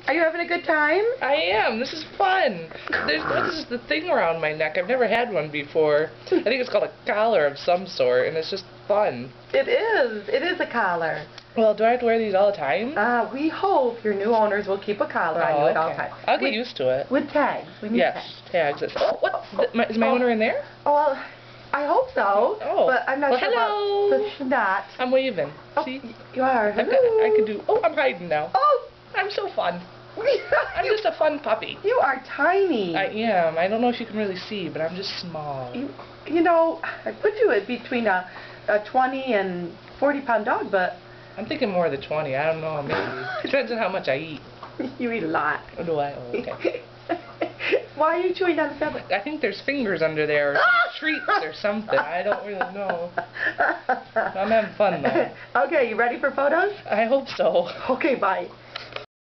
Are you having a good time? I am. This is fun. What is the thing around my neck? I've never had one before. I think it's called a collar of some sort, and it's just fun. It is. It is a collar. Well, do I have to wear these all the time? We hope your new owners will keep a collar on you at all times. I'll get used to it. With tags. We need tags. Oh, what? Is my owner in there? Oh, well, I hope so. Oh. But I'm not sure hello. about the not. I'm waving. Oh, see? You are. I could do... Oh, I'm hiding now. Oh! I'm so fun. I'm just a fun puppy. You are tiny. I am. I don't know if you can really see, but I'm just small. You know, I put you at between a 20 and 40-pound dog, but... I'm thinking more of the 20. I don't know, maybe. Depends on how much I eat. You eat a lot. Oh, do I? Oh, okay. Why are you chewing on the feather? I think there's fingers under there, or some treats or something. I don't really know. I'm having fun, though. Okay, you ready for photos? I hope so. Okay, bye.